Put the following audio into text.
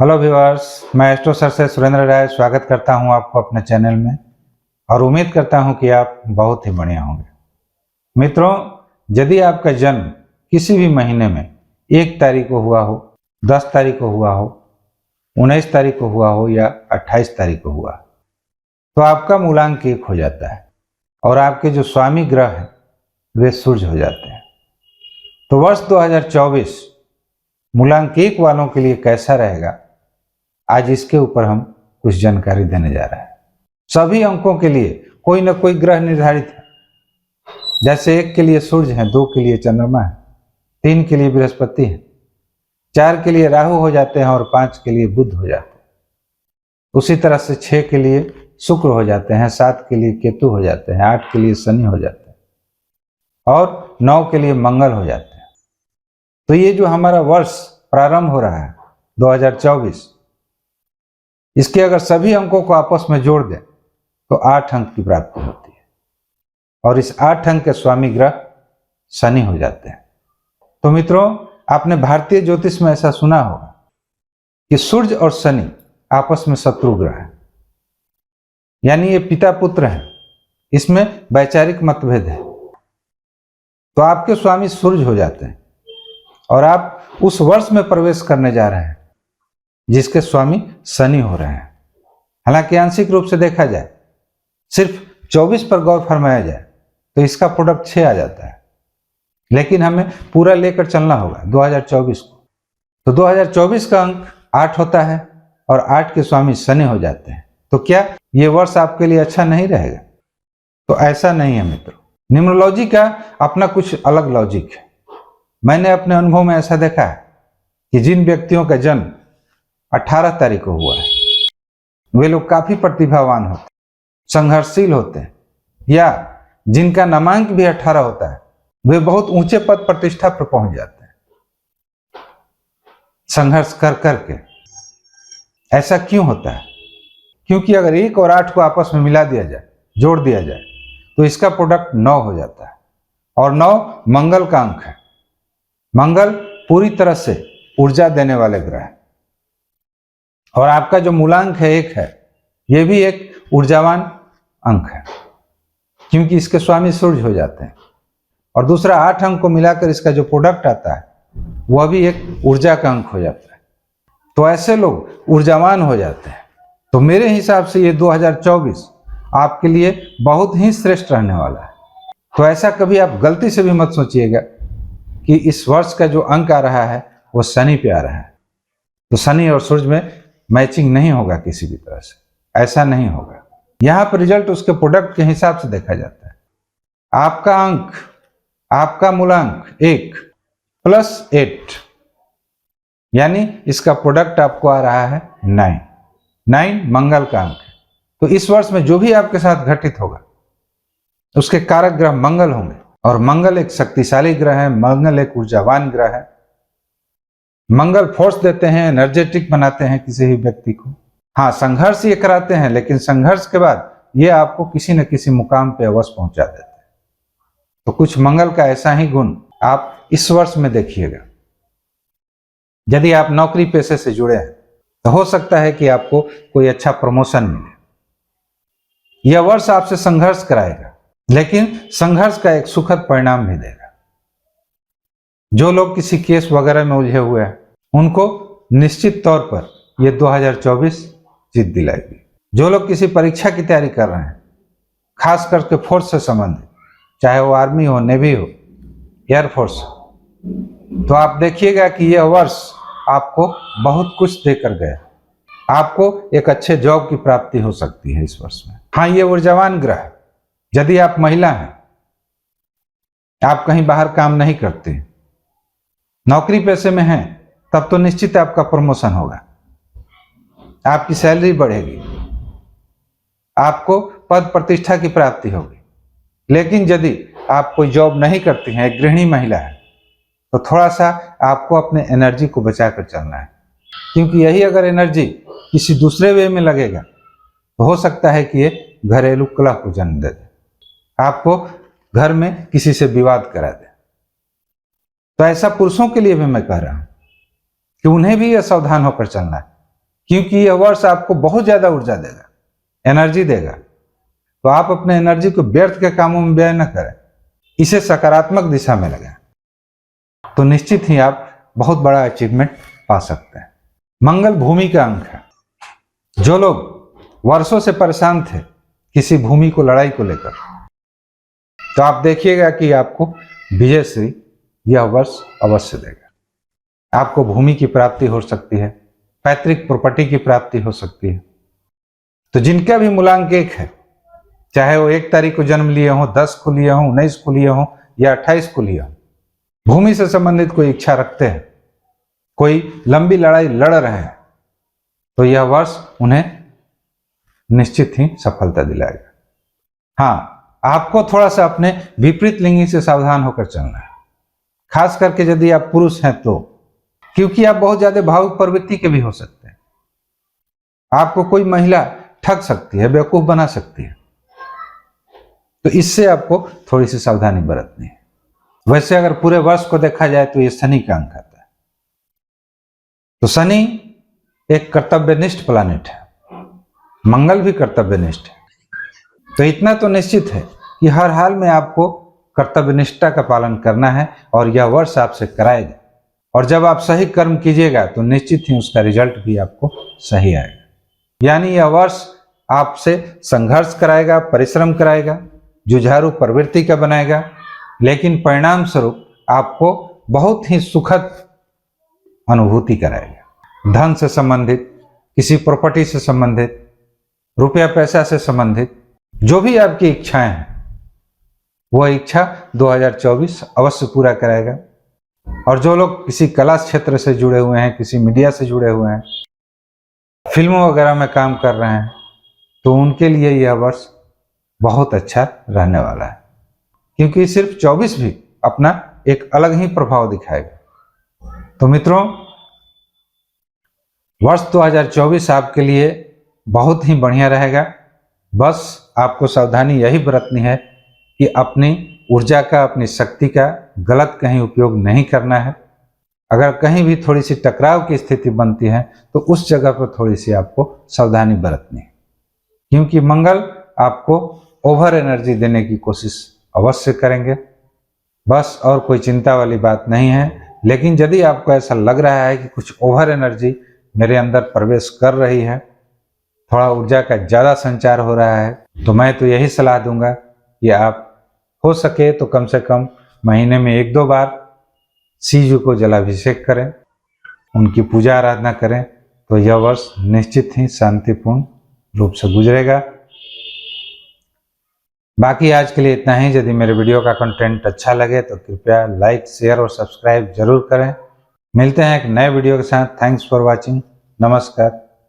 Hello viewers, मैं astro sir से सुरेंद्र राय स्वागत करता हूं आपको अपने चैनल में और उम्मीद करता हूं कि आप बहुत ही बढ़िया होंगे। मित्रों, यदि आपका जन्म किसी भी महीने में 1 तारीख को हुआ हो, 10 तारीख को हुआ हो, 19 तारीख को हुआ हो या 28 तारीख को हुआ, तो आपका मूलांक 1 हो जाता है और आपके जो स्वामी ग्रह हैं वे सूर्य हो जाते हैं। तो वर्ष 2024 मूलांक 1 वालों के लिए कैसा रहेगा, आज इसके ऊपर हम कुछ जानकारी देने जा रहे हैं। सभी अंकों के लिए कोई ना कोई ग्रह निर्धारित है। जैसे 1 के लिए सूर्य है, 2 के लिए चंद्रमा है, 3 के लिए बृहस्पति है, 4 के लिए राहु हो जाते हैं और 5 के लिए बुध हो जाते हैं। उसी तरह से 6 के लिए शुक्र हो जाते हैं, 7 के लिए केतु हो जाते हैं, 8 के लिए शनि हो जाते हैं और 9 के लिए मंगल हो जाते हैं। तो ये जो हमारा वर्ष प्रारंभ हो रहा है 2024, इसके अगर सभी अंकों को आपस में जोड़ दें तो 8 अंक की प्राप्ति होती है और इस 8 अंक के स्वामी ग्रह शनि हो जाते हैं। तो मित्रों, आपने भारतीय ज्योतिष में ऐसा सुना होगा कि सूर्य और शनि आपस में शत्रु ग्रह हैं, यानी ये पिता पुत्र हैं, इसमें वैचारिक मतभेद है। तो आपके स्वामी सूर्य हो जाते हैं और आप उस वर्ष में प्रवेश करने जा रहे हैं जिसके स्वामी शनि हो रहे हैं। हालांकि आंशिक रूप से देखा जाए, सिर्फ 24 पर गौर फरमाया जाए तो इसका प्रोडक्ट 6 आ जाता है, लेकिन हमें पूरा लेकर चलना होगा 2024 को। तो 2024 का अंक 8 होता है और 8 के स्वामी शनि हो जाते हैं। तो क्या ये वर्ष आपके लिए अच्छा नहीं रहेगा? तो ऐसा नहीं है मित्रों। न्यूमरोलॉजी का अपना कुछ अलग लॉजिक है। मैंने अपने अनुभव में ऐसा देखा है कि जिन व्यक्तियों का जन्म 18 तारीख को हुआ है, वे लोग काफी प्रतिभावान होते हैं, संघर्षशील होते हैं, या जिनका नामांक भी 18 होता है वे बहुत ऊंचे पद प्रतिष्ठा पर पहुंच जाते हैं संघर्ष कर करके। ऐसा क्यों होता है? क्योंकि अगर 1 और 8 को आपस में मिला दिया जाए, जोड़ दिया जाए, तो इसका प्रोडक्ट 9 हो जाता है और 9 मंगल का अंक है। मंगल पूरी तरह से ऊर्जा देने वाले ग्रह है और आपका जो मूलांक है 1 है, यह भी एक ऊर्जावान अंक है क्योंकि इसके स्वामी सूर्य हो जाते हैं। और दूसरा 8 अंक को मिलाकर इसका जो प्रोडक्ट आता है वह भी एक ऊर्जा का अंक हो जाता है। तो ऐसे लोग ऊर्जावान हो जाते हैं। तो मेरे हिसाब से ये 2024 आपके लिए बहुत ही श्रेष्ठ रहने वाला है। तो ऐसा कभी आप गलती से भी मत सोचिएगा कि इस वर्ष का जो अंक आ रहा है वो शनि पे आ रहा है, तो शनि और सूर्य में मैचिंग नहीं होगा किसी भी तरह से। ऐसा नहीं होगा। यहां पर रिजल्ट उसके प्रोडक्ट के हिसाब से देखा जाता है। आपका अंक, आपका मूलांक 1 + 8, यानी इसका प्रोडक्ट आपको आ रहा है 9 मंगल का अंक है। तो इस वर्ष में जो भी आपके साथ घटित होगा उसके कारक ग्रह मंगल होंगे और मंगल एक शक्तिशाली ग्रह है, मंगल एक ऊर्जावान ग्रह है। मंगल फोर्स देते हैं, एनर्जेटिक बनाते हैं किसी भी व्यक्ति को। हाँ, संघर्ष ये कराते हैं, लेकिन संघर्ष के बाद ये आपको किसी न किसी मुकाम पे अवश्य पहुंचा देते हैं। तो कुछ मंगल का ऐसा ही गुण आप इस वर्ष में देखिएगा। यदि आप नौकरी पेशे से जुड़े हैं तो हो सकता है कि आपको कोई अच्छा प्रमोशन मिले। यह वर्ष आपसे संघर्ष कराएगा, लेकिन संघर्ष का एक सुखद परिणाम भी देगा। जो लोग किसी केस वगैरह में उलझे हुए हैं उनको निश्चित तौर पर यह 2024 जीत दिलाएगी। जो लोग किसी परीक्षा की तैयारी कर रहे हैं, खास करके फोर्स से संबंधित, चाहे वो आर्मी हो, नेवी हो, एयरफोर्स हो, तो आप देखिएगा कि यह वर्ष आपको बहुत कुछ देकर गया। आपको एक अच्छे जॉब की प्राप्ति हो सकती है इस वर्ष में। हाँ, ये ऊर्जावान ग्रह है। यदि आप महिला हैं, आप कहीं बाहर काम नहीं करते, नौकरी पेशे में हैं, तब तो निश्चित आपका प्रमोशन होगा, आपकी सैलरी बढ़ेगी, आपको पद प्रतिष्ठा की प्राप्ति होगी। लेकिन यदि आप कोई जॉब नहीं करती हैं, एक गृहिणी महिला है, तो थोड़ा सा आपको अपने एनर्जी को बचाकर चलना है, क्योंकि यही अगर एनर्जी किसी दूसरे वे में लगेगा तो हो सकता है कि ये घरेलू कलह को जन्म दे दे, आपको घर में किसी से विवाद करा दे। तो ऐसा पुरुषों के लिए भी मैं कह रहा हूं कि उन्हें भी यह सावधान होकर चलना है क्योंकि यह वर्ष आपको बहुत ज्यादा ऊर्जा देगा, एनर्जी देगा। तो आप अपने एनर्जी को व्यर्थ के कामों में व्यय न करें, इसे सकारात्मक दिशा में लगाएं, तो निश्चित ही आप बहुत बड़ा अचीवमेंट पा सकते हैं। मंगल भूमि का अंक है। जो लोग वर्षों से परेशान थे किसी भूमि को लड़ाई को लेकर, तो आप देखिएगा कि आपको विजयश्री यह वर्ष अवश्य देगा। आपको भूमि की प्राप्ति हो सकती है, पैतृक प्रॉपर्टी की प्राप्ति हो सकती है। तो जिनका भी मूलांक 1 है, चाहे वो 1 तारीख को जन्म लिए हो, 10 को लिए हो, 19 को लिए हो या 28 को लिए हो, भूमि से संबंधित कोई इच्छा रखते हैं, कोई लंबी लड़ाई लड़ रहे हैं, तो यह वर्ष उन्हें निश्चित ही सफलता दिलाएगा। हाँ, आपको थोड़ा सा अपने विपरीत लिंगी से सावधान होकर चलना है, खास करके यदि आप पुरुष हैं तो, क्योंकि आप बहुत ज्यादा भावुक प्रवृत्ति के भी हो सकते हैं। आपको कोई महिला ठग सकती है, बेवकूफ बना सकती है, तो इससे आपको थोड़ी सी सावधानी बरतनी है। वैसे अगर पूरे वर्ष को देखा जाए तो ये शनि का अंक आता है। तो शनि एक कर्तव्यनिष्ठ प्लैनेट है, मंगल भी कर्तव्यनिष्ठ है। तो इतना तो निश्चित है कि हर हाल में आपको कर्तव्यनिष्ठता का पालन करना है और यह वर्ष आपसे कराएगा। और जब आप सही कर्म कीजिएगा तो निश्चित ही उसका रिजल्ट भी आपको सही आएगा। यानी यह वर्ष आपसे संघर्ष कराएगा, परिश्रम कराएगा, जुझारू प्रवृत्ति का बनाएगा, लेकिन परिणाम स्वरूप आपको बहुत ही सुखद अनुभूति कराएगा। धन से संबंधित, किसी प्रॉपर्टी से संबंधित, रुपया पैसा से संबंधित जो भी आपकी इच्छाएं हैं, वह इच्छा 2024 अवश्य पूरा कराएगा। और जो लोग किसी कला क्षेत्र से जुड़े हुए हैं, किसी मीडिया से जुड़े हुए हैं, फिल्मों वगैरह में काम कर रहे हैं, तो उनके लिए यह वर्ष बहुत अच्छा रहने वाला है, क्योंकि सिर्फ 24 भी अपना एक अलग ही प्रभाव दिखाएगा। तो मित्रों, वर्ष 2024 आपके लिए बहुत ही बढ़िया रहेगा। बस आपको सावधानी यही बरतनी है कि अपनी ऊर्जा का, अपनी शक्ति का गलत कहीं उपयोग नहीं करना है। अगर कहीं भी थोड़ी सी टकराव की स्थिति बनती है तो उस जगह पर थोड़ी सी आपको सावधानी बरतनी है, क्योंकि मंगल आपको ओवर एनर्जी देने की कोशिश अवश्य करेंगे। बस और कोई चिंता वाली बात नहीं है। लेकिन यदि आपको ऐसा लग रहा है कि कुछ ओवर एनर्जी मेरे अंदर प्रवेश कर रही है, थोड़ा ऊर्जा का ज़्यादा संचार हो रहा है, तो मैं तो यही सलाह दूंगा कि आप हो सके तो कम से कम महीने में 1-2 बार शिव जी को जलाभिषेक करें, उनकी पूजा आराधना करें, तो यह वर्ष निश्चित ही शांतिपूर्ण रूप से गुजरेगा। बाकी आज के लिए इतना ही। यदि मेरे वीडियो का कंटेंट अच्छा लगे तो कृपया लाइक, शेयर और सब्सक्राइब जरूर करें। मिलते हैं एक नए वीडियो के साथ। Thanks for watching. नमस्कार।